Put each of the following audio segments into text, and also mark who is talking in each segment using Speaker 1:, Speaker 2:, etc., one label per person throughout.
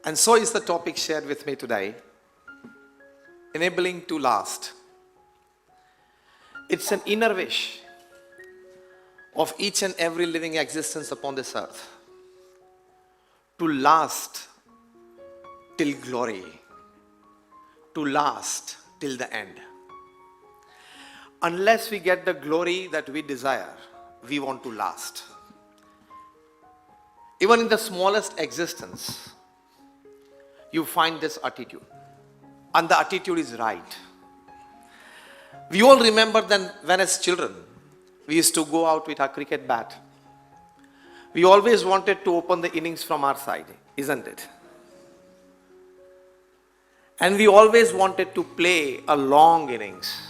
Speaker 1: And so is the topic shared with me today, enabling to last. It's an inner wish of each and every living existence upon this earth to last till glory, to last till the end. Unless we get the glory that we desire, we want to last. Even in the smallest existence, you find this attitude. And the attitude is right. We all remember then when as children, we used to go out with our cricket bat. We always wanted to open the innings from our side, isn't it? And we always wanted to play a long innings.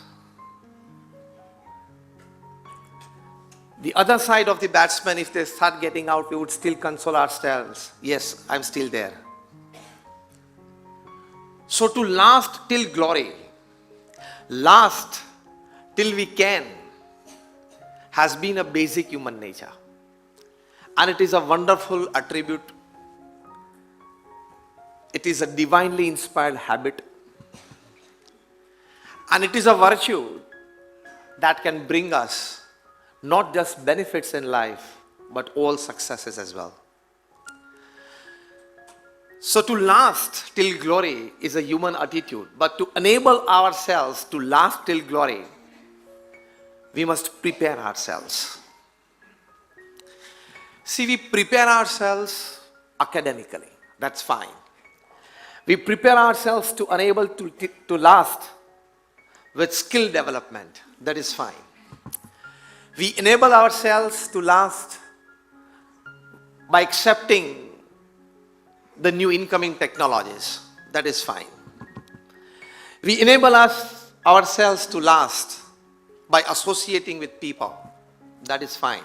Speaker 1: The other side of the batsman, if they start getting out, we would still console ourselves. Yes, I'm still there. So to last till glory, last till we can, has been a basic human nature. And it is a wonderful attribute. It is a divinely inspired habit. And it is a virtue that can bring us not just benefits in life, but all successes as well. So to last till glory is a human attitude, but to enable ourselves to last till glory, we must prepare ourselves. See, we prepare ourselves academically, that's fine. We prepare ourselves to enable to last with skill development, that is fine. We enable ourselves to last by accepting the new incoming technologies, that is fine. We enable ourselves to last by associating with people, that is fine.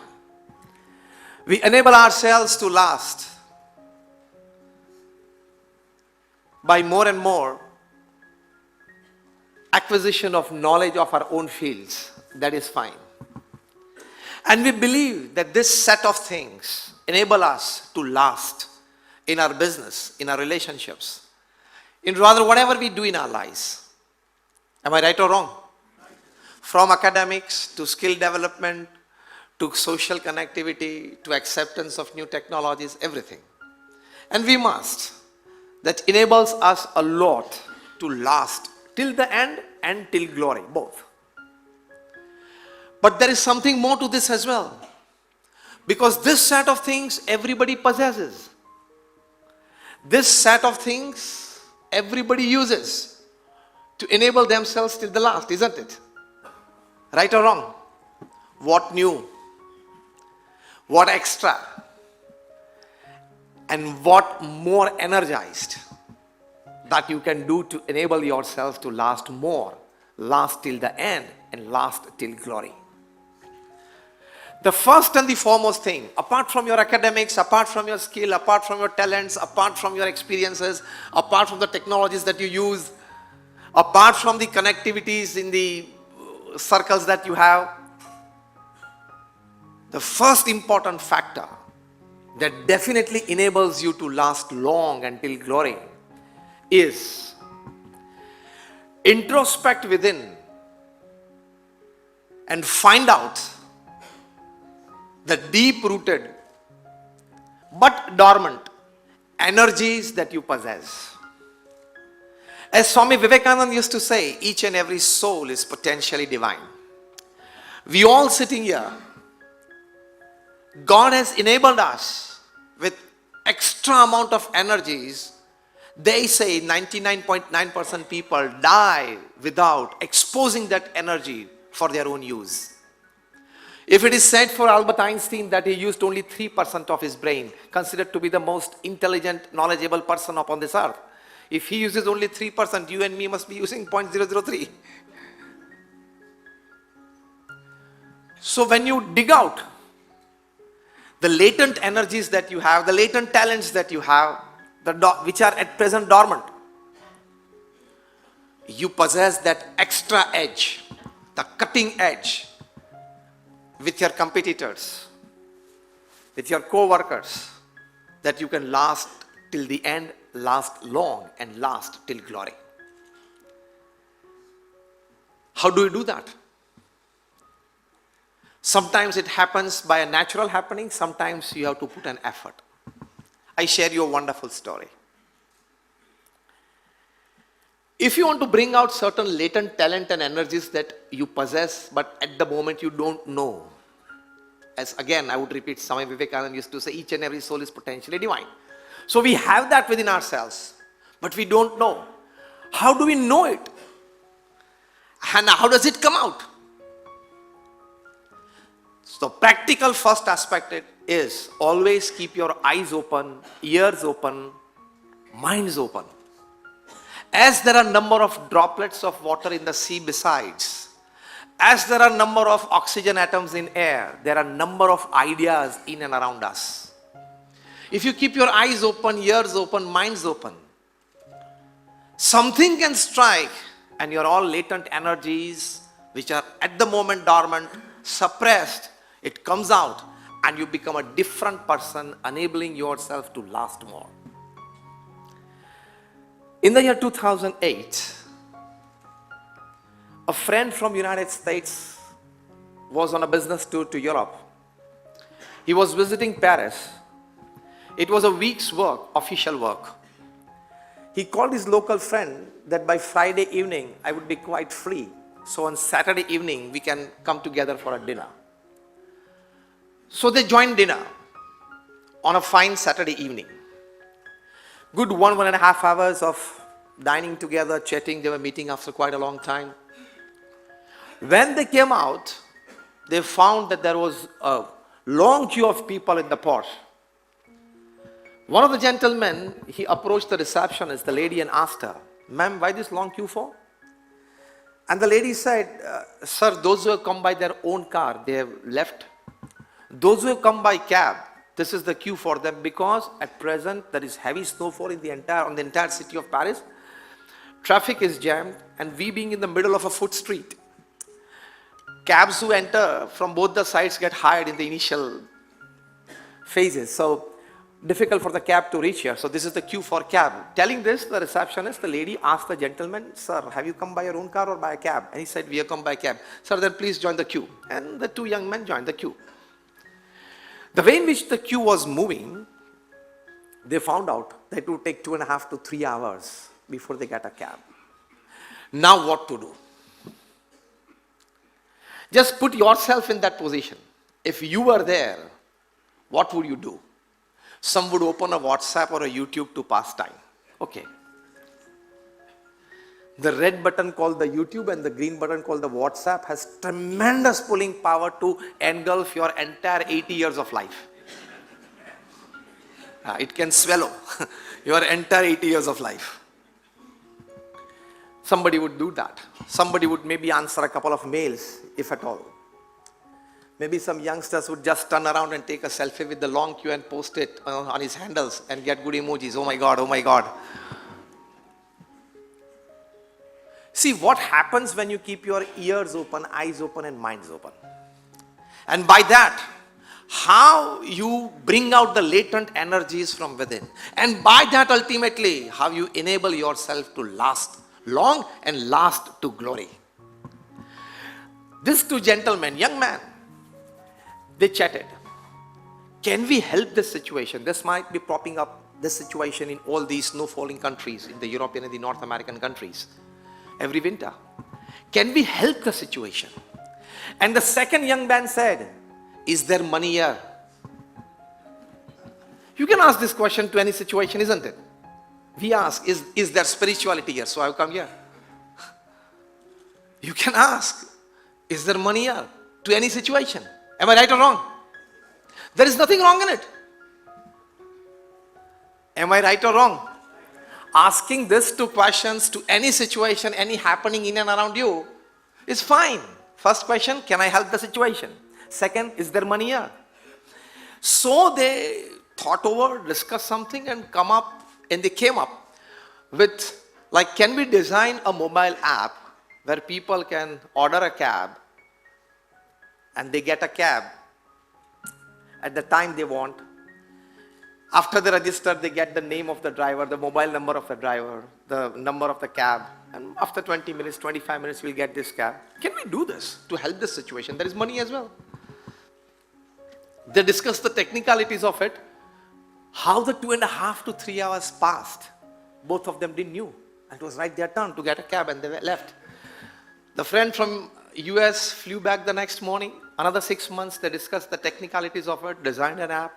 Speaker 1: We enable ourselves to last by more and more acquisition of knowledge of our own fields, that is fine. And we believe that this set of things enable us to last in our business, in our relationships, in rather whatever we do in our lives. Am I right or wrong? From academics to skill development, to social connectivity, to acceptance of new technologies, everything. And we must. That enables us a lot to last till the end and till glory, both. But there is something more to this as well. Because this set of things everybody possesses. This set of things everybody uses to enable themselves till the last, isn't it? Right or wrong? What new? What extra? And what more energized that you can do to enable yourself to last more, last till the end, and last till glory. The first and the foremost thing, apart from your academics, apart from your skill, apart from your talents, apart from your experiences, apart from the technologies that you use, apart from the connectivities in the circles that you have, the first important factor that definitely enables you to last long until glory is introspect within and find out the deep-rooted but dormant energies that you possess. As Swami Vivekananda used to say, each and every soul is potentially divine. We all sitting here, God has enabled us with extra amount of energies. They say 99.9% people die without exposing that energy for their own use. If it is said for Albert Einstein that he used only 3% of his brain, considered to be the most intelligent, knowledgeable person upon this earth, if he uses only 3%, you and me must be using 0.003. So when you dig out the latent energies that you have, the latent talents that you have, which are at present dormant, you possess that extra edge, the cutting edge, with your competitors, with your co-workers, that you can last till the end, last long, and last till glory. How do you do that? Sometimes it happens by a natural happening, sometimes you have to put an effort. I share you a wonderful story. If you want to bring out certain latent talent and energies that you possess, but at the moment you don't know, as again I would repeat, Swami Vivekananda used to say, each and every soul is potentially divine. So we have that within ourselves, but we don't know. How do we know it? And how does it come out? So practical first aspect is always keep your eyes open, ears open, minds open. As there are number of droplets of water in the sea besides, as there are number of oxygen atoms in air, there are number of ideas in and around us. If you keep your eyes open, ears open, minds open, something can strike and your all latent energies which are at the moment dormant, suppressed, it comes out and you become a different person, enabling yourself to last more. In the year 2008, a friend from United States was on a business tour to Europe. He was visiting Paris. It was a week's work, official work. He called his local friend that by Friday evening I would be quite free. So on Saturday evening we can come together for a dinner. So they joined dinner on a fine Saturday evening. Good 1.5 hours of dining together, chatting. They were meeting after quite a long time. When they came out, they found that there was a long queue of people in the Porsche. One of the gentlemen, he approached the receptionist, the lady, and asked her, "Ma'am, why this long queue for?" And the lady said, "Sir, those who have come by their own car, they have left. Those who have come by cab, this is the queue for them, because at present there is heavy snowfall on the entire city of Paris. Traffic is jammed, and we being in the middle of a foot street, cabs who enter from both the sides get hired in the initial phases. So difficult for the cab to reach here. So this is the queue for cab." Telling this, the receptionist, the lady, asked the gentleman, "Sir, have you come by your own car or by a cab?" And he said, "We have come by cab." "Sir, then please join the queue." And the two young men joined the queue. The way in which the queue was moving, they found out that it would take 2.5 to 3 hours before they get a cab. Now what to do? Just put yourself in that position. If you were there, what would you do? Some would open a WhatsApp or a YouTube to pass time. Okay. The red button called the YouTube and the green button called the WhatsApp has tremendous pulling power to engulf your entire 80 years of life. It can swallow your entire 80 years of life. Somebody would do that. Somebody would maybe answer a couple of mails, if at all. Maybe some youngsters would just turn around and take a selfie with the long queue and post it on his handles and get good emojis. Oh my God, oh my God. See what happens when you keep your ears open, eyes open, and minds open. And by that, how you bring out the latent energies from within. And by that, ultimately, how you enable yourself to last long and last to glory. These two gentlemen, young man, they chatted. Can we help this situation? This might be propping up this situation in all these snow-falling countries, in the European and the North American countries, every winter. Can we help the situation? And the second young man said, is there money here? You can ask this question to any situation, isn't it? We ask, is there spirituality here? So I've come here. You can ask, is there money here? To any situation. Am I right or wrong? There is nothing wrong in it. Am I right or wrong? Asking these two questions to any situation, any happening in and around you is fine. First question, can I help the situation? Second, is there money here? So they thought over, discussed something and they came up with, like, can we design a mobile app where people can order a cab and they get a cab at the time they want, After they register, they get the name of the driver, the mobile number of the driver, the number of the cab. And after 20 minutes, 25 minutes, we'll get this cab. Can we do this to help this situation? There is money as well. They discuss the technicalities of it. How the 2.5 to 3 hours passed, both of them didn't knew. And it was right their turn to get a cab and they left. The friend from US flew back the next morning. Another 6 months, they discussed the technicalities of it, designed an app.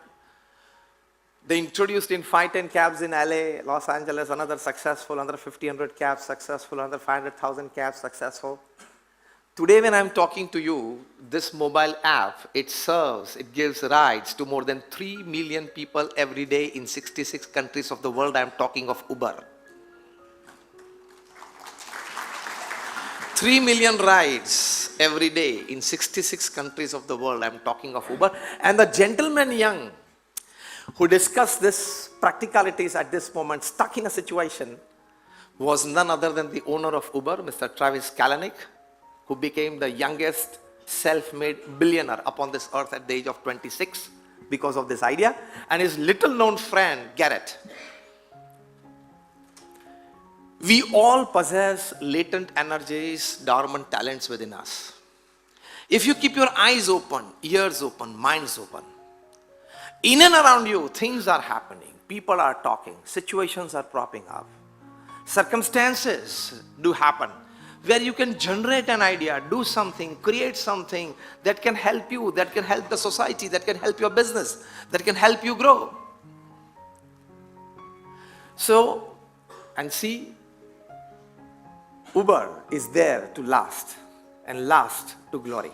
Speaker 1: They introduced in 5-10 cabs in LA, Los Angeles, another successful, another 1,500 cabs successful, another 500,000 cabs successful. Today when I'm talking to you, this mobile app, it gives rides to more than 3 million people every day in 66 countries of the world. I'm talking of Uber. 3 million rides every day in 66 countries of the world. I'm talking of Uber. And the gentleman young who discussed this practicalities at this moment, stuck in a situation, was none other than the owner of Uber, Mr. Travis Kalanick, who became the youngest self-made billionaire upon this earth at the age of 26 because of this idea, and his little-known friend, Garrett. We all possess latent energies, dormant talents within us. If you keep your eyes open, ears open, minds open, in and around you, things are happening. People are talking. Situations are propping up. Circumstances do happen where you can generate an idea, do something, create something that can help you, that can help the society, that can help your business, that can help you grow. So, and see, Uber is there to last and last to glory.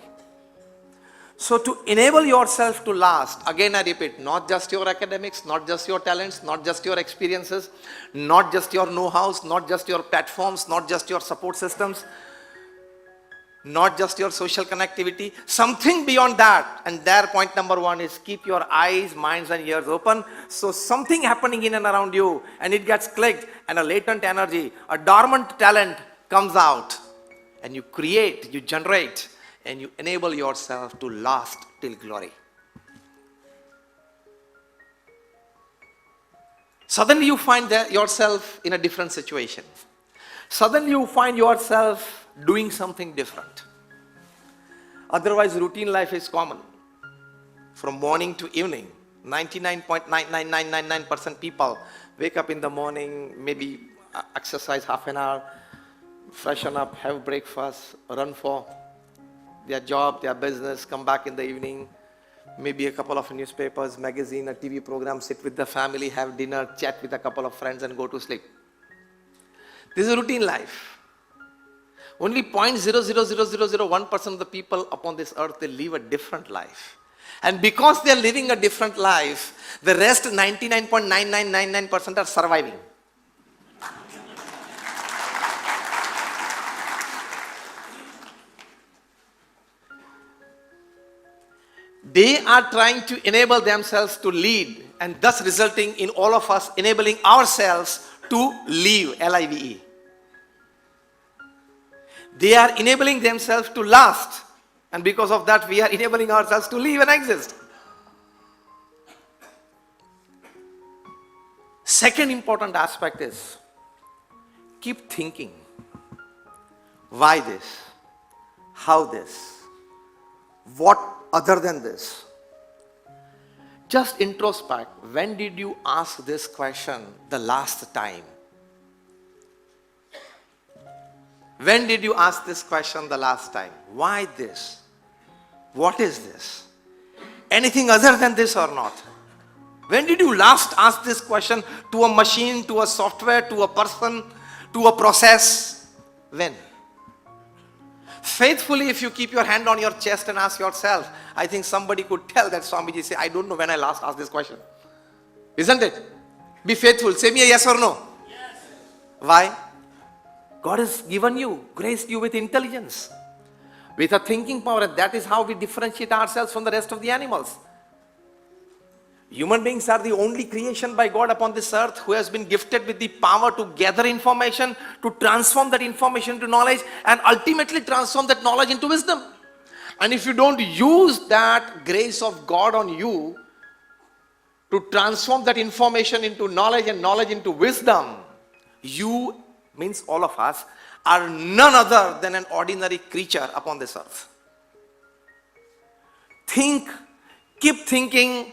Speaker 1: So to enable yourself to last, again I repeat, not just your academics, not just your talents, not just your experiences, not just your know-hows, not just your platforms, not just your support systems, not just your social connectivity, something beyond that. And there point number 1 is keep your eyes, minds and ears open. So something happening in and around you and it gets clicked and a latent energy, a dormant talent comes out and you create, you generate, and you enable yourself to last till glory. Suddenly you find yourself in a different situation. Suddenly you find yourself doing something different. Otherwise routine life is common. From morning to evening, 99.99999% people wake up in the morning, maybe exercise half an hour, freshen up, have breakfast, run for their job, their business, come back in the evening, maybe a couple of newspapers, magazine, a TV program, sit with the family, have dinner, chat with a couple of friends and go to sleep. This is a routine life. Only 0.00001% of the people upon this earth, they live a different life. And because they are living a different life, the rest 99.9999% are surviving. They are trying to enable themselves to lead and thus resulting in all of us enabling ourselves to live, L-I-V-E. They are enabling themselves to last and because of that we are enabling ourselves to live and exist. Second important aspect is keep thinking. Why this? How this? What other than this? Just introspect. When did you ask this question the last time? When did you ask this question the last time? Why this? What is this? Anything other than this or not? When did you last ask this question to a machine, to a software, to a person, to a process? When? Faithfully, if you keep your hand on your chest and ask yourself, I think somebody could tell that Swamiji say, I don't know when I last asked this question. Isn't it? Be faithful. Say me a yes or no. Yes. Why? God has given you, graced you with intelligence, with a thinking power, and that is how we differentiate ourselves from the rest of the animals. Human beings are the only creation by God upon this earth who has been gifted with the power to gather information, to transform that information into knowledge, and ultimately transform that knowledge into wisdom. And if you don't use that grace of God on you, to transform that information into knowledge and knowledge into wisdom, you, means all of us, are none other than an ordinary creature upon this earth. Think, keep thinking,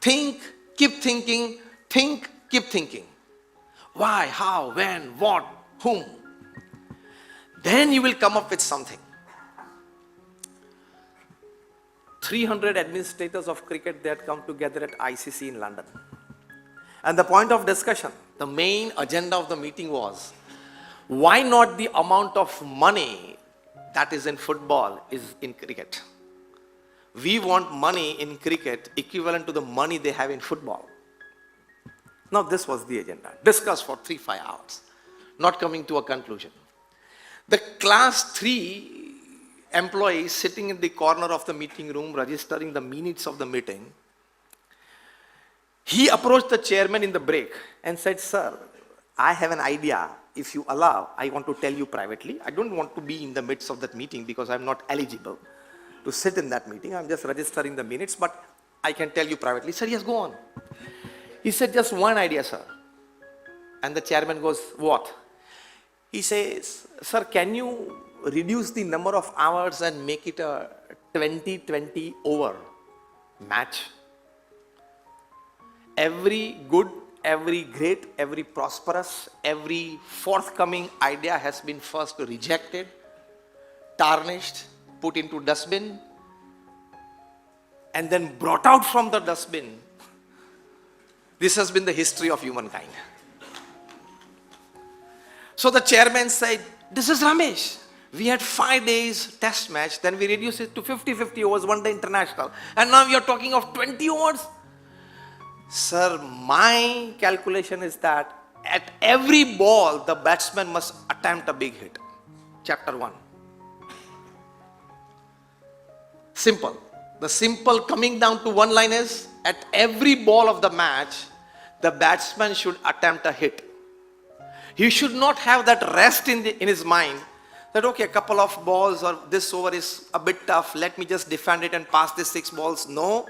Speaker 1: think, keep thinking, think, keep thinking. Why, how, when, what, whom? Then you will come up with something. 300 administrators of cricket, they had come together at ICC in London. And the point of discussion, the main agenda of the meeting was, why not the amount of money that is in football is in cricket? We want money in cricket equivalent to the money they have in football. Now this was the agenda. Discussed for 3-5 hours. Not coming to a conclusion. The class 3 employee sitting in the corner of the meeting room registering the minutes of the meeting, he approached the chairman in the break and said, "Sir, I have an idea. If you allow, I want to tell you privately. I don't want to be in the midst of that meeting because I'm not eligible to sit in that meeting. I'm just registering the minutes, but I can tell you privately." He said, "Yes, go on." He said, "Just one idea, sir." And the chairman goes, "What?" He says, "Sir, can you reduce the number of hours and make it a 20-20 over match? Every good, every great, every prosperous, every forthcoming idea has been first rejected, tarnished, put into dustbin, and then brought out from the dustbin. This has been the history of humankind." So the chairman said, "This is Ramesh. We had 5 days test match, then we reduced it to 50-50 overs, 1 day international. And now you're talking of 20 overs? Sir, my calculation is that at every ball, the batsman must attempt a big hit." Chapter 1. Simple. The simple coming down to one line is, at every ball of the match, the batsman should attempt a hit. He should not have that rest in his mind that, okay, a couple of balls or this over is a bit tough, let me just defend it and pass these 6 balls. No.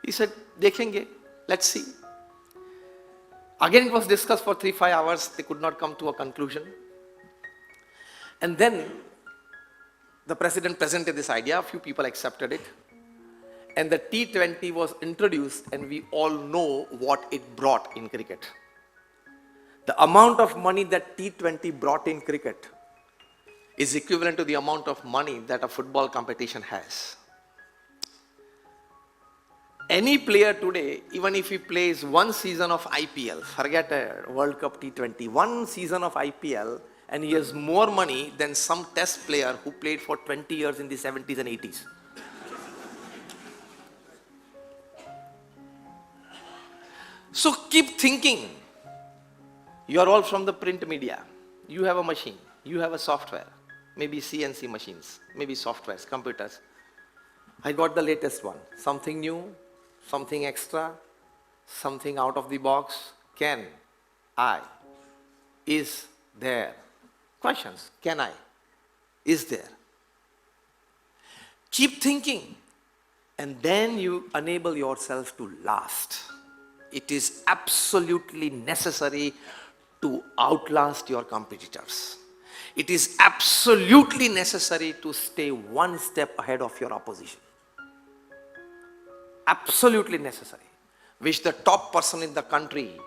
Speaker 1: He said, "Dekhenge, let's see." Again, it was discussed for 3-5 hours. They could not come to a conclusion. And then the president presented this idea. A few people accepted it. And the T20 was introduced, and we all know what it brought in cricket. The amount of money that T20 brought in cricket is equivalent to the amount of money that a football competition has. Any player today, even if he plays one season of IPL, forget a World Cup T20, one season of IPL, and he has more money than some test player who played for 20 years in the 70s and 80s. So keep thinking. You are all from the print media. You have a machine. You have a software. Maybe CNC machines. Maybe softwares, computers. I got the latest one. Something new, something extra, something out of the box. Can I? Is there? Questions. Can I? Is there? Keep thinking. And then you enable yourself to last. It is absolutely necessary to outlast your competitors. It is absolutely necessary to stay one step ahead of your opposition. Absolutely necessary. Which the top person in the country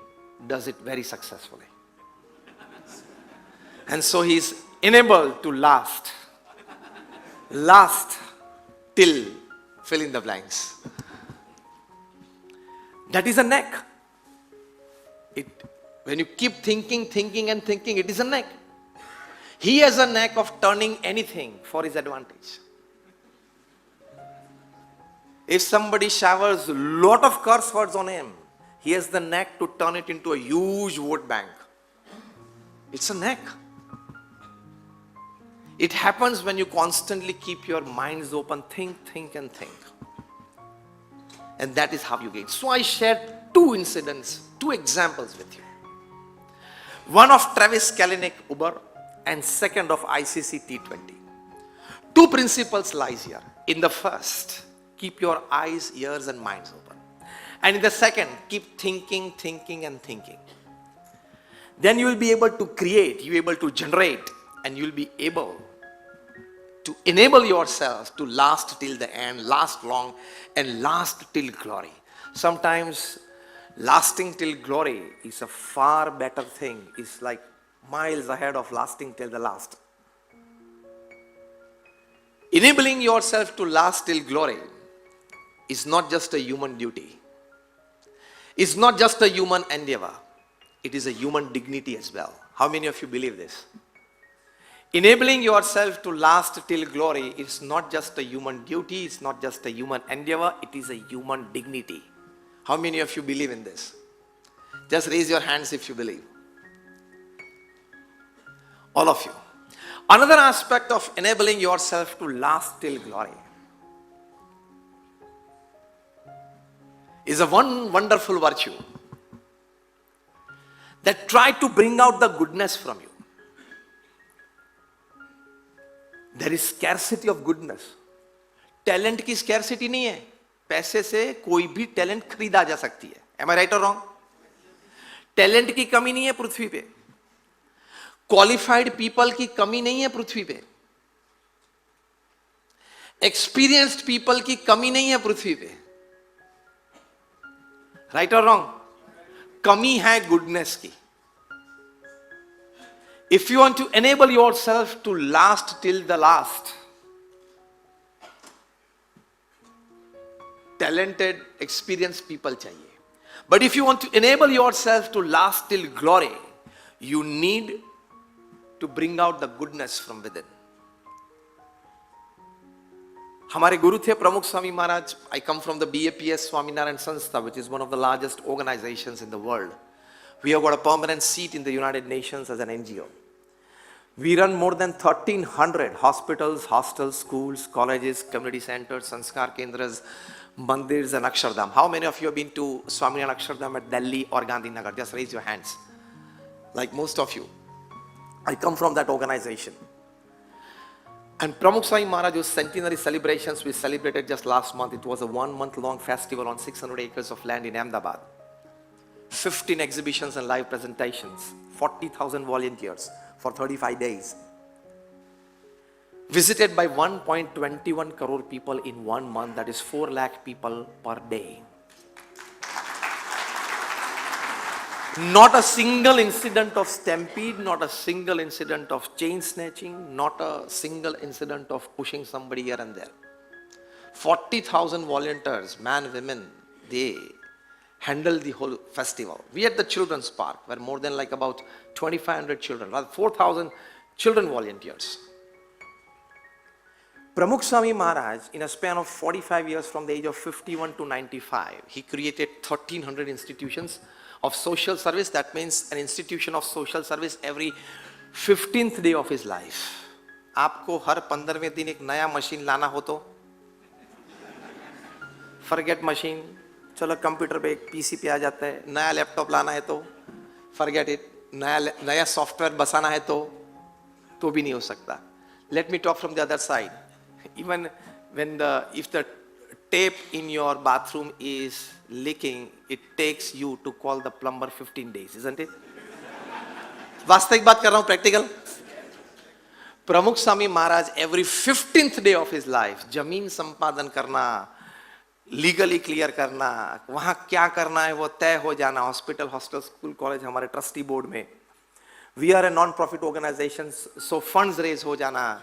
Speaker 1: does it very successfully. And so he is enabled to last. Last till fill in the blanks. That is a knack. When you keep thinking, it is a knack. He has a knack of turning anything for his advantage. If somebody showers a lot of curse words on him, he has the knack to turn it into a huge vote bank. It's a knack. It happens when you constantly keep your minds open, think. And that is how you gain. So I shared 2 incidents, 2 examples with you. One of Travis Kalanick, Uber, and second of ICC T20. 2 principles lies here. In the first, keep your eyes, ears and minds open. And in the second, keep thinking, thinking, and thinking. Then you will be able to create, you will be able to generate, and you will be able to enable yourself to last till the end, last long, and last till glory. Sometimes lasting till glory is a far better thing. It's like miles ahead of lasting till the last. Enabling yourself to last till glory is not just a human duty. It's not just a human endeavor. It is a human dignity as well. How many of you believe this? Enabling yourself to last till glory is not just a human duty, it's not just a human endeavor, it is a human dignity. How many of you believe in this? Just raise your hands if you believe. All of you. Another aspect of enabling yourself to last till glory is a wonderful virtue that try to bring out the goodness from you. There is scarcity of goodness. Talent की scarcity नहीं है. पैसे से कोई भी talent खरीदा जा सकती है. Am I right or wrong? Talent की कमी नहीं है पृथ्वी पे. Qualified people की कमी नहीं है पृथ्वी पे. Experienced people की कमी नहीं है पृथ्वी पे. Right or wrong? कमी है goodness की. If you want to enable yourself to last till the last, talented, experienced people चाहिए. But if you want to enable yourself to last till glory, you need to bring out the goodness from within. हमारे गुरु थे प्रमुख Swami Maharaj. I come from the BAPS Swaminarayan Sanstha, which is one of the largest organizations in the world. We have got a permanent seat in the United Nations as an NGO. We run more than 1,300 hospitals, hostels, schools, colleges, community centers, sanskar kendras, mandirs, and Akshardham. How many of you have been to Swaminarayan Akshardham at Delhi or Gandhinagar? Just raise your hands. Like most of you. I come from that organization. And Pramukh Swami Maharaj's centenary celebrations we celebrated just last month. It was a 1-month-long festival on 600 acres of land in Ahmedabad. 15 exhibitions and live presentations. 40,000 volunteers for 35 days. Visited by 1.21 crore people in 1 month. That is 4 lakh people per day. Not a single incident of stampede, not a single incident of chain snatching, not a single incident of pushing somebody here and there. 40,000 volunteers, men, women, they handled the whole festival. We at the children's park were more than like about 2,500 children, rather 4,000 children volunteers. Pramukh Swami Maharaj, in a span of 45 years from the age of 51 to 95, he created 1,300 institutions of social service. That means an institution of social service every 15th day of his life. आपको हर 15वें दिन एक नया machine लाना हो तो forget machine, चलो computer पे एक पीसी पे आ जाता है. नया लैपटॉप लाना है तो forget it. नया सॉफ्टवेयर बसाना है तो भी नहीं हो सकता. Let me talk from the other side. Even when if the tape in your bathroom is leaking, it takes you to call the plumber 15 days, isn't it? वास्तविक बात कर रहा हूं, practical. Pramukh Swami Maharaj, every 15th day of his life, जमीन संपादन करना, legally clear करना, वहां क्या करना है वो तय हो जाना. हॉस्पिटल, हॉस्टल, स्कूल, कॉलेज हमारे ट्रस्टी बोर्ड में. We are a non profit organisation, so funds raise हो जाना,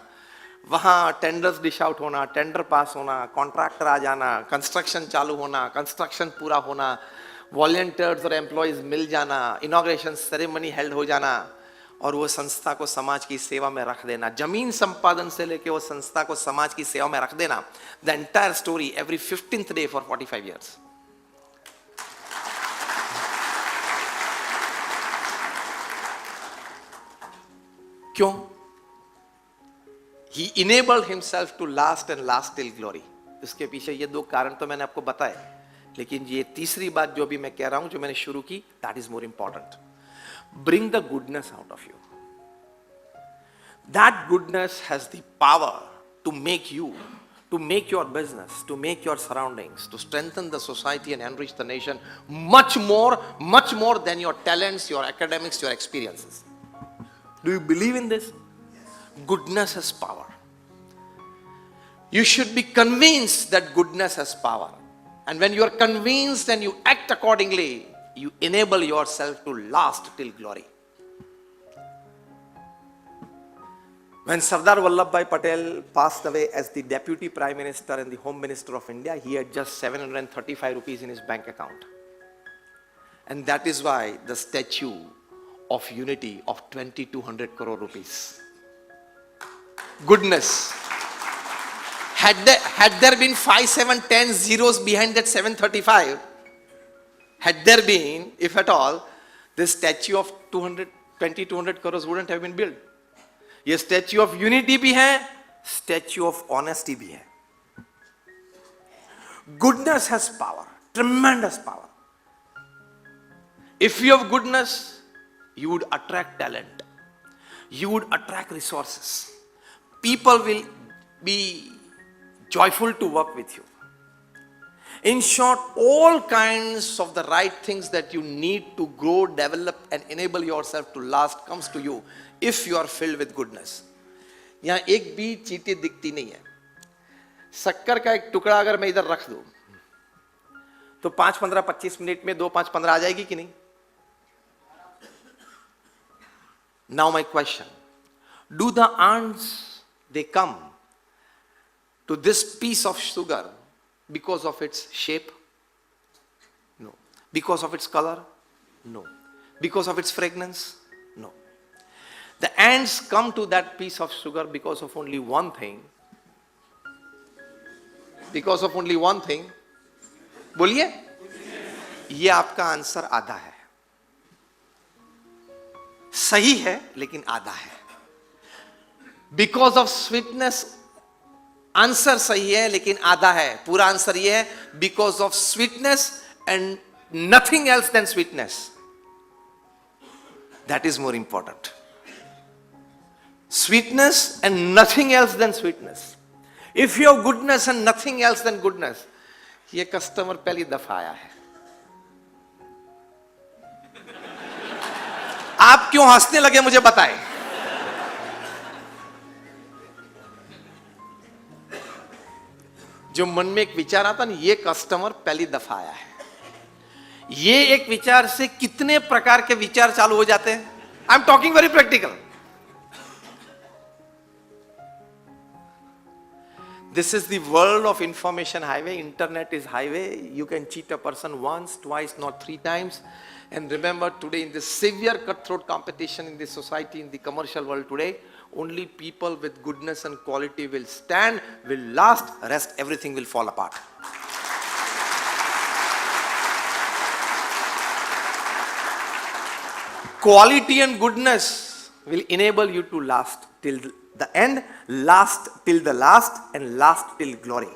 Speaker 1: वहां टेंडर्स डिश आउट होना, टेंडर पास होना, कॉन्ट्रैक्टर आ जाना, कंस्ट्रक्शन चालू होना, कंस्ट्रक्शन पूरा होना, वॉलंटियर्स और एम्प्लॉयज मिल जाना, इनॉग्रेशन सेरेमनी हेल्ड हो जाना और वो संस्था को समाज की सेवा में रख देना. जमीन संपादन से लेके वो संस्था को समाज की सेवा में रख देना. The entire story every 15th day for 45 years. क्यों? He enabled himself to last and last till glory. इसके पीछे ये 2 कारण तो मैंने आपको बताए, लेकिन ये तीसरी बात जो भी मैं कह रहा हूं, जो मैंने शुरू की, that is more important. Bring the goodness out of you. That goodness has the power to make you to make your business, to make your surroundings, to strengthen the society and enrich the nation much more than your talents, your academics, your experiences. Do you believe in this? Goodness has power. You should be convinced that goodness has power. And when you are convinced and you act accordingly, you enable yourself to last till glory. When Sardar Vallabhbhai Patel passed away as the Deputy Prime Minister and the Home Minister of India, he had just 735 rupees in his bank account. And that is why the statue of unity of 2200 crore rupees. Goodness. Had there been 5, 7, 10 zeros behind that 735, had there been, if at all, this statue of 2200 crores wouldn't have been built. ये statue of unity भी है, statue of honesty भी है. Goodness has power, tremendous power. If you have goodness, you would attract talent. You would attract resources. People will be joyful to work with you. In short, all kinds of the right things that you need to grow, develop and enable yourself to last comes to you if you are filled with goodness. यहाँ एक भी चींटी दिखती नहीं है. शक्कर का एक टुकड़ा अगर मैं इधर रख दूं तो 5, 15, 25 मिनट में 2, 5, 15 आ जाएगी कि नहीं? Now my question, do the ants, they come to this piece of sugar because of its shape? No. Because of its color? No. Because of its fragrance? No. The ants come to that piece of sugar because of only one thing. Because of only one thing. बोलिए, ये आपका answer आधा है. सही है लेकिन आधा है. Because of sweetness, आंसर सही है लेकिन आधा है. पूरा आंसर ये है, because of sweetness and nothing else than sweetness. That is more important. Sweetness and nothing else than sweetness. If you have goodness and nothing else than goodness, ये customer पहली दफा आया है. आप क्यों हंसने लगे मुझे बताएं. जो मन में एक विचार आता ना, ये कस्टमर पहली दफा आया है. ये एक विचार से कितने प्रकार के विचार चालू हो जाते हैं. I am talking very practical. This is the world of information highway. Internet is highway. You can cheat a person once, twice, not 3 times. And remember, today in this severe cutthroat competition in the society, in the commercial world today, only people with goodness and quality will stand, will last, rest everything will fall apart. Quality and goodness will enable you to last till the end, last till the last, and last till glory.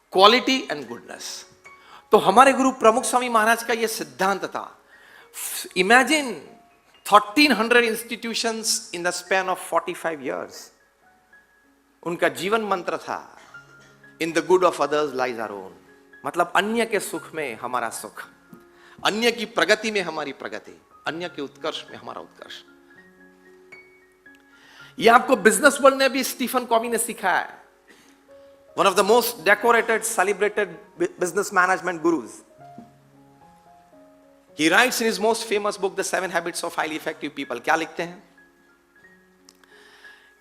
Speaker 1: Quality and goodness. तो हमारे गुरु प्रमुख स्वामी महाराज का यह सिद्धांत था. Imagine 1300 institutions in the span of 45 years. उनका जीवन मंत्र था, in the good of others lies our own. मतलब अन्य के सुख में हमारा सुख, अन्य की प्रगति में हमारी प्रगति, अन्य के उत्कर्ष में हमारा उत्कर्ष. यह आपको बिजनेस वर्ल्ड ने भी स्टीफन कॉवी ने सिखाया है. One of the most decorated, celebrated business management gurus. He writes in his most famous book, The 7 Habits of Highly Effective People. क्या लिखते हैं?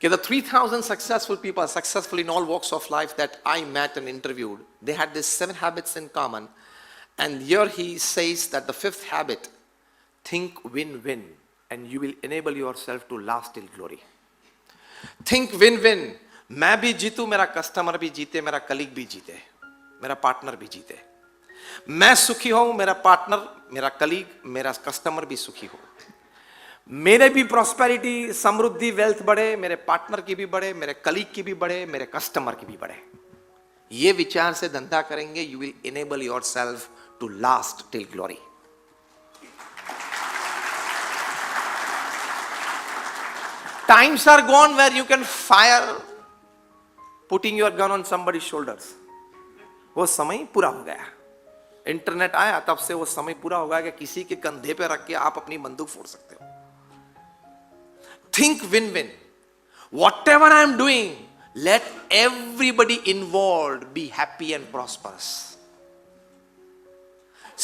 Speaker 1: कि the 3000 successful people, successful in all walks of life that I met and interviewed, they had these 7 habits in common. And here he says that the 5th habit, think win-win, and you will enable yourself to last till glory. Think win-win. मैं भी जीतूं, मेरा customer भी जीते, मेरा colleague भी जीते, मेरा partner भी जीते. मैं सुखी हूं, मेरा पार्टनर, मेरा कलीग, मेरा कस्टमर भी सुखी हो. मेरे भी प्रॉस्पेरिटी, समृद्धि, वेल्थ बढ़े, मेरे पार्टनर की भी बढ़े, मेरे कलीग की भी बढ़े, मेरे कस्टमर की भी बढ़े. ये विचार से धंधा करेंगे, you will enable yourself to last till glory. Times are gone where you can fire putting your gun on somebody's shoulders, वो समय पूरा हो गया। इंटरनेट आया तब से वो समय पूरा हो गया कि किसी के कंधे पे रख के आप अपनी बंदूक फोड़ सकते हो। Think win win, what ever I am doing, let everybody involve be happy and prosperous.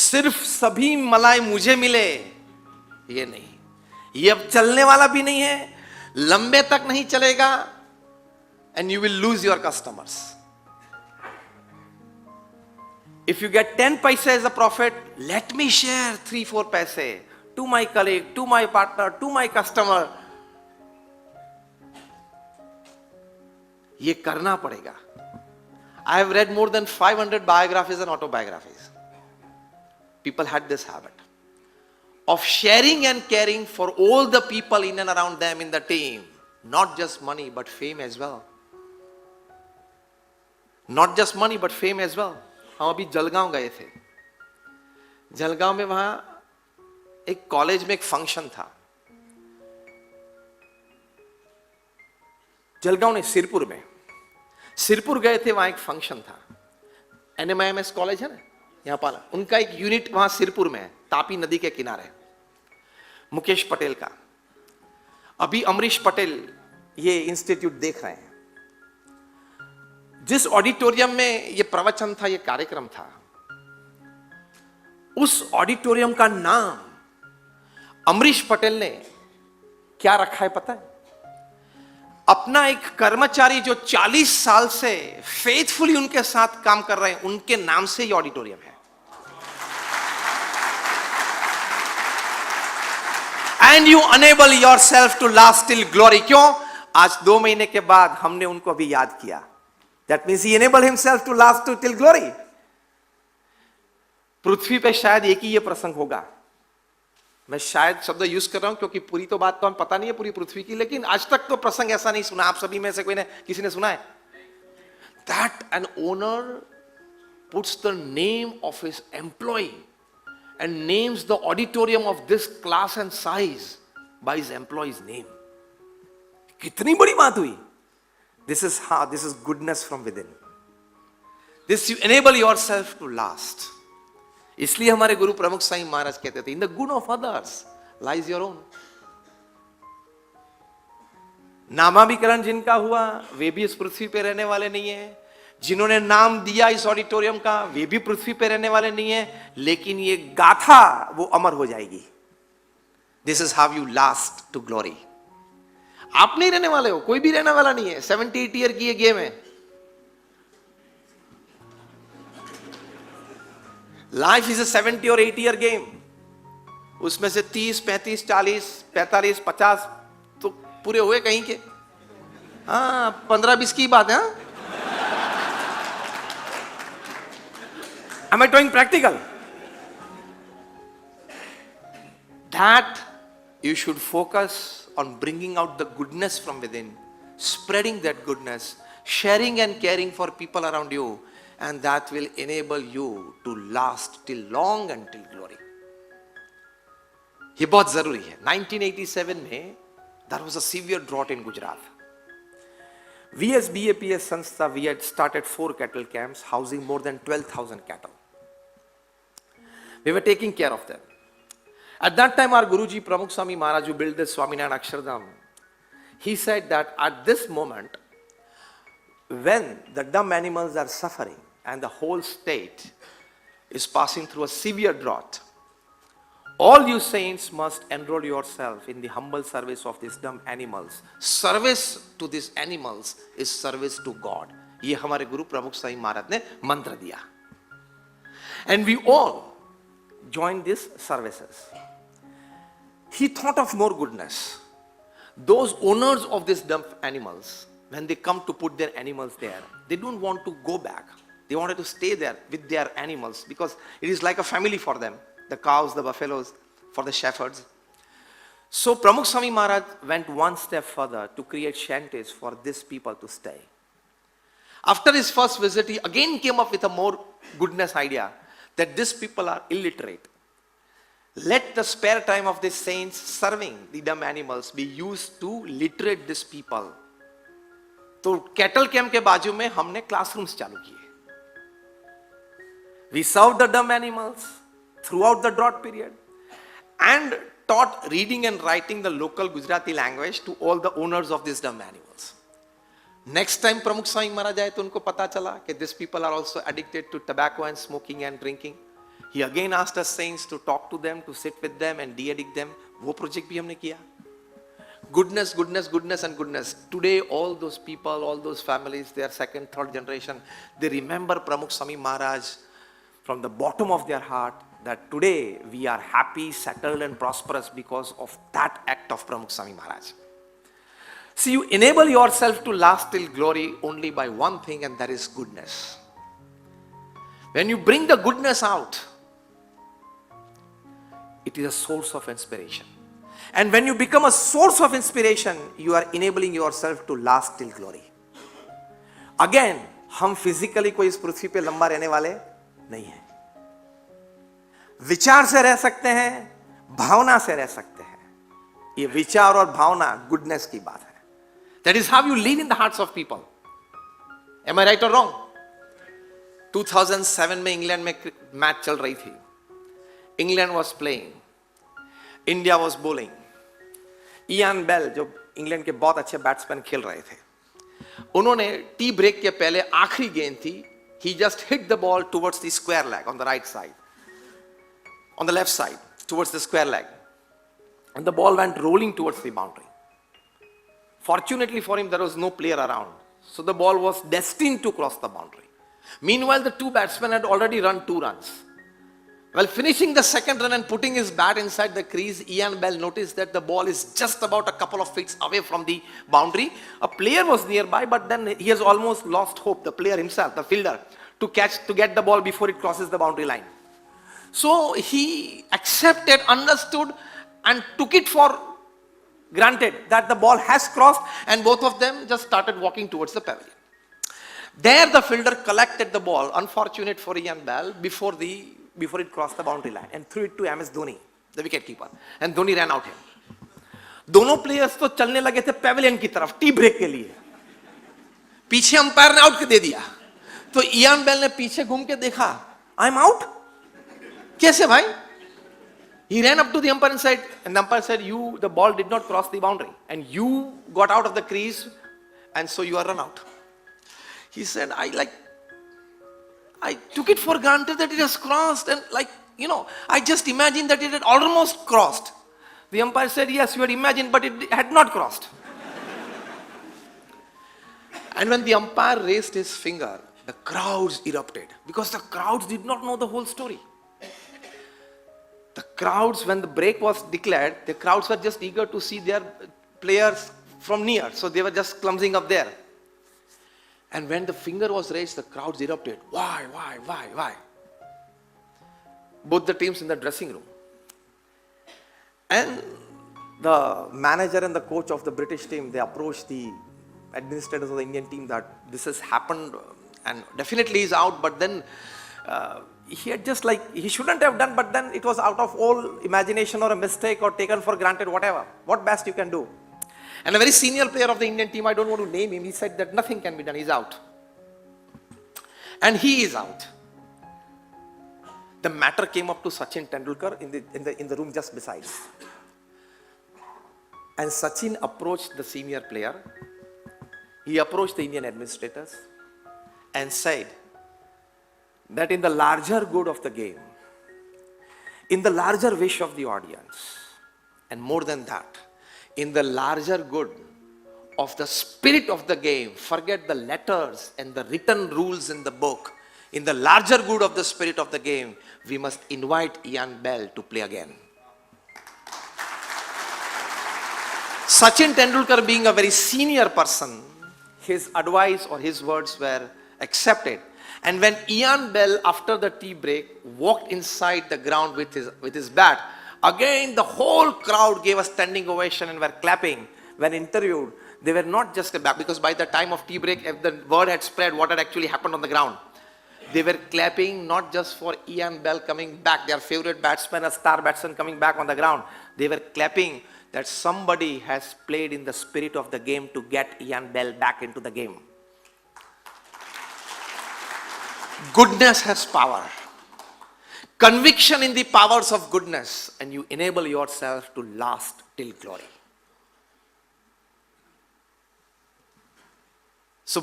Speaker 1: सिर्फ सभी मलाई मुझे मिले, ये नहीं, ये अब चलने वाला भी नहीं है, लंबे तक नहीं चलेगा, and you will lose your customers. If you get 10 पैसे as a profit, let me share 3-4 पैसे to my colleague, to my partner, to my customer. ये करना पड़ेगा। I have read more than 500 biographies and autobiographies. People had this habit of sharing and caring for all the people in and around them in the team. Not just money, but fame as well. Not just money, but fame as well. हम अभी जलगांव गए थे। जलगांव में वहां एक college में एक function था। जलगांव ने सिरपुर में, सिरपुर गए थे, वहां एक फंक्शन था। NMIMS कॉलेज है ना यहां पाला, उनका एक यूनिट वहां सिरपुर में है, तापी नदी के किनारे, मुकेश पटेल का। अभी अमरीश पटेल ये इंस्टीट्यूट देख रहे हैं। जिस ऑडिटोरियम में ये प्रवचन था, ये कार्यक्रम था, उस ऑडिटोरियम का नाम अमरीश पटेल ने क्या रखा है पता है? अपना एक कर्मचारी जो 40 साल से फेथफुली उनके साथ काम कर रहे हैं, उनके नाम से ये ऑडिटोरियम है। And you enable yourself to last till glory. क्यों? आज 2 महीने के बाद हमने उनको अभी याद किया। That means he enable himself to last till glory. पृथ्वी पे शायद एक ही ये प्रसंग होगा। मैं शायद शब्द यूज कर रहा हूं क्योंकि पूरी तो बात तो हम पता नहीं है पूरी पृथ्वी की, लेकिन आज तक तो प्रसंग ऐसा नहीं सुना। आप सभी में से कोई ने, किसी ने सुना है? That an owner puts the name of his employee and names the auditorium of this class and size by his employee's name. कितनी बड़ी बात हुई। This is goodness from within. This you enable yourself to last. इसलिए हमारे गुरु प्रमुख साईं महाराज कहते थे, in the good of others lies your own. नामाभिकरण जिनका हुआ वे भी इस पृथ्वी पे रहने वाले नहीं है। जिन्होंने नाम दिया इस ऑडिटोरियम का वे भी पृथ्वी पे रहने वाले नहीं है, लेकिन ये गाथा वो अमर हो जाएगी। This is how you last to glory. आप नहीं रहने वाले हो, कोई भी रहने वाला नहीं है। 78 ईयर की ये गेम है। लाइफ इज अ 70 और 80 ईयर गेम। उसमें से 30, 35, 40, 45, 50 तो पूरे हुए कहीं के। हाँ, 15-20 की बात है। Am I doing practical? That you should focus on bringing out the goodness from within, spreading that goodness, sharing and caring for people around you, and that will enable you to last till long and till glory. ये बहुत जरूरी है। 1987 में there was a severe drought in Gujarat. We as BAPS Sanstha, we had started 4 cattle camps housing more than 12,000 cattle. We were taking care of them. At that time, our Guruji Pramukh Swami Maharaj, who built this Swaminarayan Akshardham, he said that at this moment, when the dumb animals are suffering and the whole state is passing through a severe drought, all you saints must enroll yourself in the humble service of these dumb animals. Service to these animals is service to God. ये हमारे गुरु प्रमुख साईं महाराज ने मंत्र दिया. And we all joined these services. He thought of more goodness. Those owners of these dumb animals, when they come to put their animals there, they don't want to go back. They wanted to stay there with their animals because it is like a family for them. The cows, the buffaloes, for the shepherds. So Pramukh Swami Maharaj went one step further to create shanties for these people to stay. After his first visit, he again came up with a more goodness idea that these people are illiterate. Let the spare time of these saints serving the dumb animals be used to literate these people. तो cattle camp के बाजू में हमने classrooms चालू किए. We served the dumb animals throughout the drought period and taught reading and writing the local Gujarati language to all the owners of these dumb animals. Next time Pramukh Swami Maharaj आए तो उनको पता चला कि these people are also addicted to tobacco and smoking and drinking. He again asked us saints to talk to them, to sit with them and de-addict them. वो project भी हमने किया. Goodness, goodness, goodness and goodness. Today all those people, all those families, they are second, third generation. They remember Pramukh Swami Maharaj from the bottom of their heart that today we are happy, settled and prosperous because of that act of Pramukh Swami Maharaj. See, you enable yourself to last till glory only by one thing, and that is goodness. When you bring the goodness out, it is a source of inspiration. And when you become a source of inspiration, you are enabling yourself to last till glory. Again, हम physically कोई इस पृथ्वी पे लंबा रहने वाले नहीं है. विचार से रह सकते हैं, भावना से रह सकते हैं. ये विचार और भावना गुडनेस की बात है. That is how you live in the hearts of people. Am I right or wrong? 2007 में इंग्लैंड में मैच चल रही थी. England was playing. India was bowling. Ian Bell जो इंग्लैंड के बहुत अच्छे बैट्समैन खेल रहे थे, उन्होंने टी ब्रेक के पहले आखिरी गेंद थी. He just hit the ball towards the square leg on the right side, on the left side, towards the square leg. And the ball went rolling towards the boundary. Fortunately for him, there was no player around. So the ball was destined to cross the boundary. Meanwhile, the two batsmen had already run 2 runs. While finishing the second run and putting his bat inside the crease, Ian Bell noticed that the ball is just about a couple of feet away from the boundary. A player was nearby, but then he has almost lost hope, the player himself, the fielder, to get the ball before it crosses the boundary line. So he accepted, understood, and took it for granted that the ball has crossed, and both of them just started walking towards the pavilion. There the fielder collected the ball, unfortunate for Ian Bell, before it crossed the boundary line, and threw it to MS Dhoni, the wicket keeper, and Dhoni ran out him. दोनों players तो चलने लगे थे Pavilion की तरफ tea break के लिए. पीछे अंपायर ने आउट दे दिया, तो इयान बेल ने पीछे घूम के देखा, आई एम आउट. कैसे भाई? He ran up to the umpire and said, the ball did not cross the boundary, and you got out of the crease, and so you are run out. He said, I took it for granted that it has crossed, and I just imagined that it had almost crossed. The umpire said, yes, you had imagined, but it had not crossed. And when the umpire raised his finger, the crowds erupted, because the crowds did not know the whole story. The crowds, when the break was declared, the crowds were just eager to see their players from near, so they were just clumsing up there. And when the finger was raised, the crowds erupted. Why? Both the teams in the dressing room. And the manager and the coach of the British team, they approached the administrators of the Indian team that this has happened and definitely he's out, but then he had just he shouldn't have done, but then it was out of all imagination or a mistake or taken for granted, whatever. What best you can do? And a very senior player of the Indian team, I don't want to name him, he said that nothing can be done, he's out. And he is out. The matter came up to Sachin Tendulkar in the room just beside. And Sachin approached the senior player, he approached the Indian administrators and said that in the larger good of the game, in the larger wish of the audience, and more than that, in the larger good of the spirit of the game, forget the letters and the written rules in the book. In the larger good of the spirit of the game, we must invite Ian Bell to play again. Sachin Tendulkar, being a very senior person, his advice or his words were accepted. And when Ian Bell, after the tea break, walked inside the ground with his bat, again the whole crowd gave a standing ovation and were clapping. When interviewed, they were not just a back, because by the time of tea break, the word had spread what had actually happened on the ground. They were clapping not just for Ian Bell coming back, their favorite batsman, a star batsman coming back on the ground. They were clapping that somebody has played in the spirit of the game to get Ian Bell back into the game. Goodness has power. Conviction in the powers of goodness, and you enable yourself to last till glory. So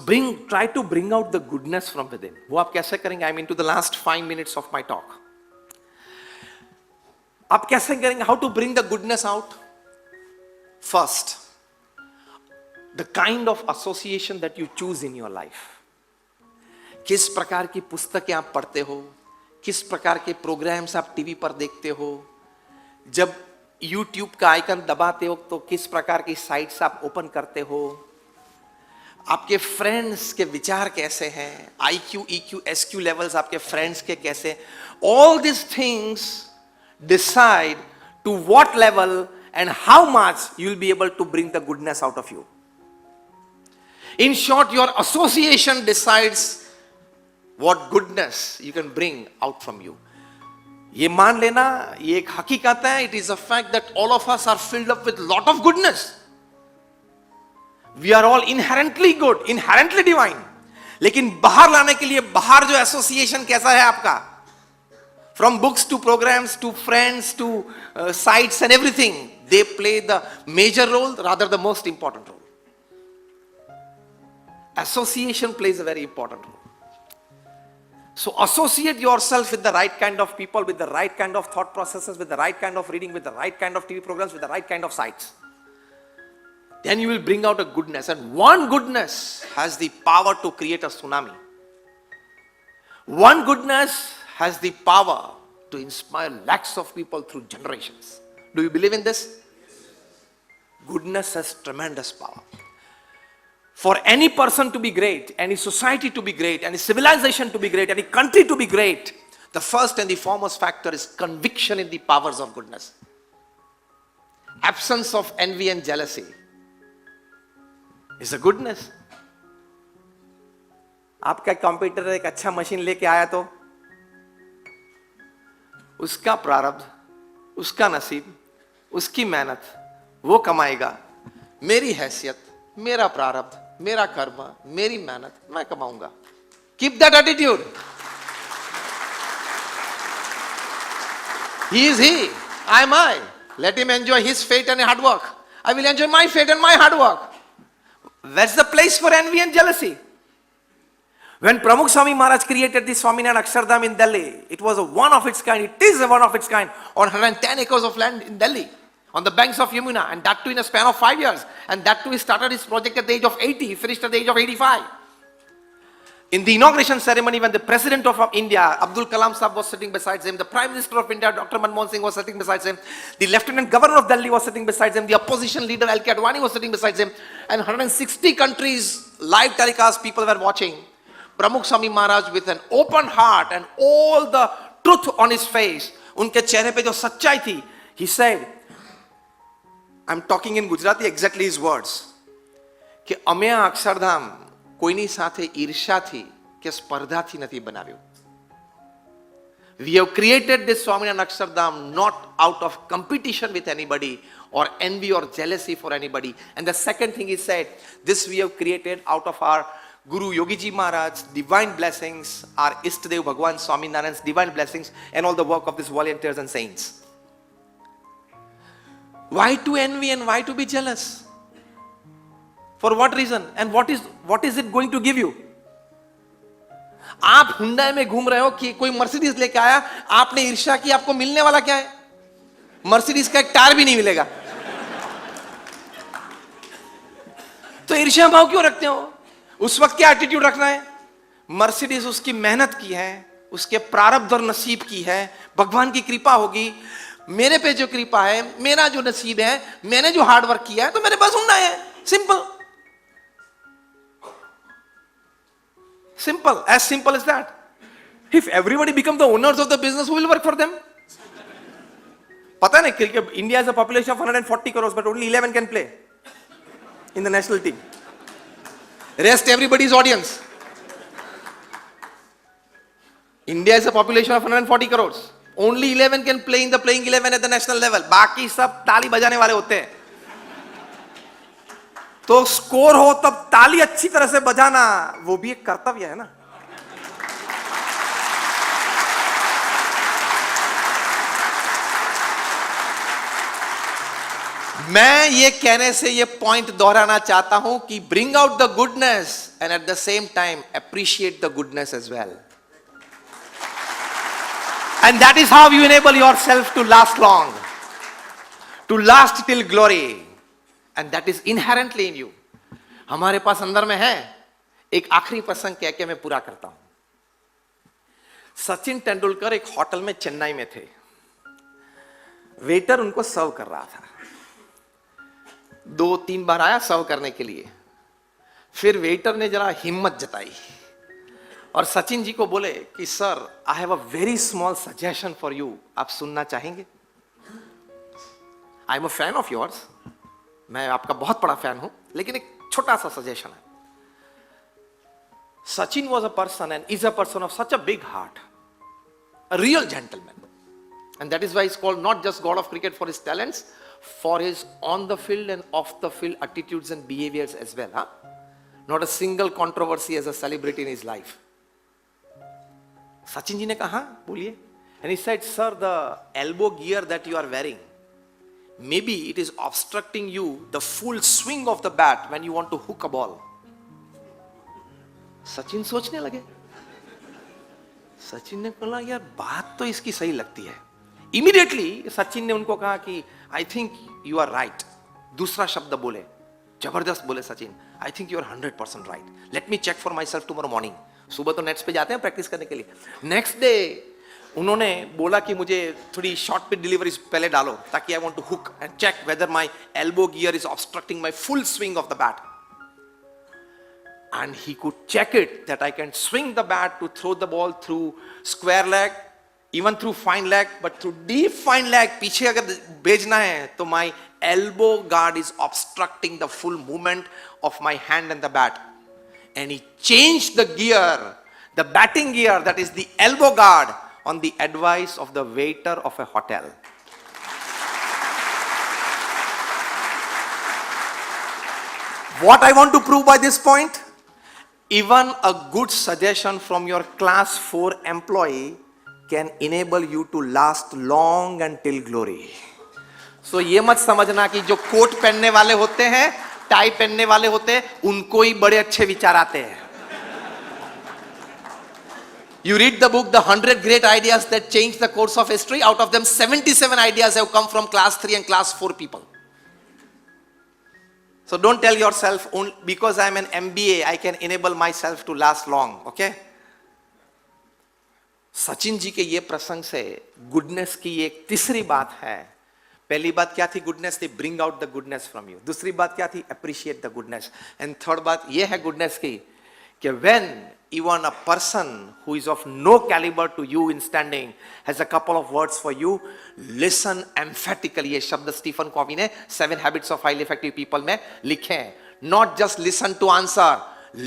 Speaker 1: try to bring out the goodness from within. वो आप कैसे करेंगे? I'm into the last 5 minutes of my talk. आप कैसे करेंगे? How to bring the goodness out? First, the kind of association that you choose in your life. किस प्रकार की पुस्तकें आप पढ़ते हो, किस प्रकार के प्रोग्राम्स आप टीवी पर देखते हो, जब YouTube का आइकन दबाते हो तो किस प्रकार की साइट्स आप ओपन करते हो, आपके फ्रेंड्स के विचार कैसे हैं, IQ, EQ, SQ लेवल्स आपके फ्रेंड्स के कैसे, all these things decide to what level and how much you will be able to bring the goodness out of you. In short, your association decides what goodness you can bring out from you. ये मान लेना, ये एक हकीकत है. It is a fact that all of us are filled up with lot of goodness. We are all inherently good, inherently divine. लेकिन बाहर लाने के लिए बाहर जो एसोसिएशन कैसा है आपका, from books to programs to friends to sites and everything, they play the major role, rather the most important role. Association plays a very important role. So associate yourself with the right kind of people, with the right kind of thought processes, with the right kind of reading, with the right kind of TV programs, with the right kind of sites. Then you will bring out a goodness, and one goodness has the power to create a tsunami. One goodness has the power to inspire lakhs of people through generations. Do you believe in this? Goodness has tremendous power. For any person to be great, any society to be great, any civilization to be great, any country to be great, the first and the foremost factor is conviction in the powers of goodness. Absence of envy and jealousy is a goodness. आपका computer एक अच्छा machine लेके आया तो उसका प्रारब्ध, उसका नसीब, उसकी मेहनत वो कमाएगा. मेरी हैसियत, मेरा प्रारब्ध, मेरा कर्म, मेरी मेहनत, मैं कमाऊंगा. Keep that attitude. He is he, I am I. Let him enjoy his fate and hard work. I will enjoy my fate and my hard work. That's the place for envy and jealousy. When Pramukh Swami Maharaj created the Swaminarayan Akshardham in Delhi, it was a one of its kind. It is a one of its kind on 110 acres of land in Delhi, on the banks of Yamuna, and that too in a span of 5 years. And that too he started his project at the age of 80, he finished at the age of 85. In the inauguration ceremony, when the President of India, Abdul Kalam Sahab, was sitting beside him, the Prime Minister of India, Dr. Manmohan Singh, was sitting beside him, the Lieutenant Governor of Delhi was sitting beside him, the opposition leader L.K. Advani was sitting beside him, and 160 countries, live telecast, people were watching. Pramukh Swami Maharaj, with an open heart and all the truth on his face, unke chehre pe jo सच्चाई थी, he said, I'm talking in Gujarati, exactly his words, कि અમે આ અક્ષરધામ કોઈની સાથે ઈર્ષાથી કે સ્પર્ધાથી નથી બનાવ્યું. We have created this Swaminarayan Akshardham not out of competition with anybody or envy or jealousy for anybody. And the second thing he said, this we have created out of our Guru Yogiji Maharaj's divine blessings, our Ishtadev Bhagwan Swaminarayan's divine blessings, and all the work of these volunteers and saints. Why to envy and why to be jealous? For what reason? And what is it going to give you? आप Hyundai में घूम रहे हो कि कोई Mercedes लेके आया, आपने ईर्ष्या की, आपको मिलने वाला क्या है? मर्सिडीज का एक टायर भी नहीं मिलेगा. तो ईर्ष्या भाव क्यों रखते हो? उस वक्त क्या एटीट्यूड रखना है? मर्सिडीज उसकी मेहनत की है, उसके प्रारब्ध और नसीब की है, भगवान की कृपा होगी. मेरे पे जो कृपा है, मेरा जो नसीब है, मैंने जो हार्ड वर्क किया है, तो मेरे पास हुंडा है. Simple. Simple, as simple as that. If everybody become the owners of the business, who will work for them? पता नहीं, India has a population of 140 crores, but only 11 can play in the national team. Rest everybody's audience. India is a population of 140 crores. Only 11 can play in the playing 11 at the national level. बाकी सब ताली बजाने वाले होते हैं. तो score हो तब ताली अच्छी तरह से बजाना, वो भी एक कर्तव्य है ना. मैं ये कहने से ये पॉइंट दोहराना चाहता हूं कि bring out the goodness and at the same time appreciate the goodness as well. And that is how you enable yourself to last long, to last till glory, and that is inherently in you. हमारे पास अंदर में है. एक आखिरी प्रसंग कह के मैं पूरा करता हूं. सचिन तेंदुलकर एक होटल में चेन्नई में थे. वेटर उनको सर्व कर रहा था. 2-3 बार आया सर्व करने के लिए. फिर वेटर ने जरा हिम्मत जताई और सचिन जी को बोले कि sir, I have a very small suggestion for you, आप सुनना चाहेंगे? I am a fan of yours, मैं आपका बहुत बड़ा फैन हूं, लेकिन एक छोटा सा सजेशन है. Sachin was a person and is a person of such a big heart, a real gentleman, and that is why is called not just god of cricket for his talents, for his on the field and off the field attitudes and behaviours as well. Not a single controversy as a celebrity in his life. Sachin ji ne kaha, boliye. And he said, sir, the elbow gear that you are wearing, maybe it is obstructing you the full swing of the bat when you want to hook a ball. Sachin सोचने लगे. सचिन ने बोला, यार बात तो इसकी सही लगती है. Immediately सचिन ने उनको कहा कि I think you are right. दूसरा शब्द बोले, जबरदस्त बोले Sachin, I think you are 100% right. Let me check for myself tomorrow morning. सुबह तो नेट्स पे जाते हैं प्रैक्टिस करने के लिए. नेक्स्ट डे उन्होंने बोला कि मुझे थोड़ी शॉर्ट पिच डिलीवरीज पहले डालो ताकि I want to hook and check whether my elbow gear is obstructing my full swing of the bat. And he could check it that I can swing the bat to throw the ball through square leg, even through fine leg, but through deep fine leg पीछे अगर भेजना है तो my elbow guard is obstructing the full movement of my hand and the bat. And he changed the gear, the batting gear, that is the elbow guard, on the advice of the waiter of a hotel. What I want to prove by this point? Even a good suggestion from your class 4 employee can enable you to last long until glory. So ये मत समझना कि जो coat पहनने वाले होते हैं, tie पहनने वाले होते हैं, उनको ही बड़े अच्छे विचार आते हैं. You read the book, The 100 Great Ideas That Changed the Course of History. Out of them, 77 ideas have come from class 3 and class 4 people. So don't tell yourself, because I am an MBA, I can enable myself to last long. Okay? Sachin ji के ये प्रसंग से goodness की एक तीसरी बात है. पहली बात क्या थी? गुडनेस थी, bring out the goodness from you. दूसरी बात क्या थी? Appreciate the goodness. And third बात ये है गुडनेस की कि when even a person who is of no caliber to you in standing has a couple of words for you, listen emphatically. ये शब्द स्टीफन कॉवी ने 7 Habits of Highly Effective People में लिखे हैं. Not just listen to answer,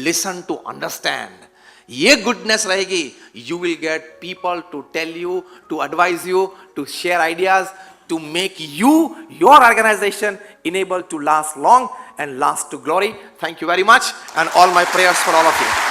Speaker 1: listen to understand. ये goodness रहेगी, you will get people to tell you, to advise you, to share ideas, to make you, your organization, enable to last long and last to glory. Thank you very much, and all my prayers for all of you.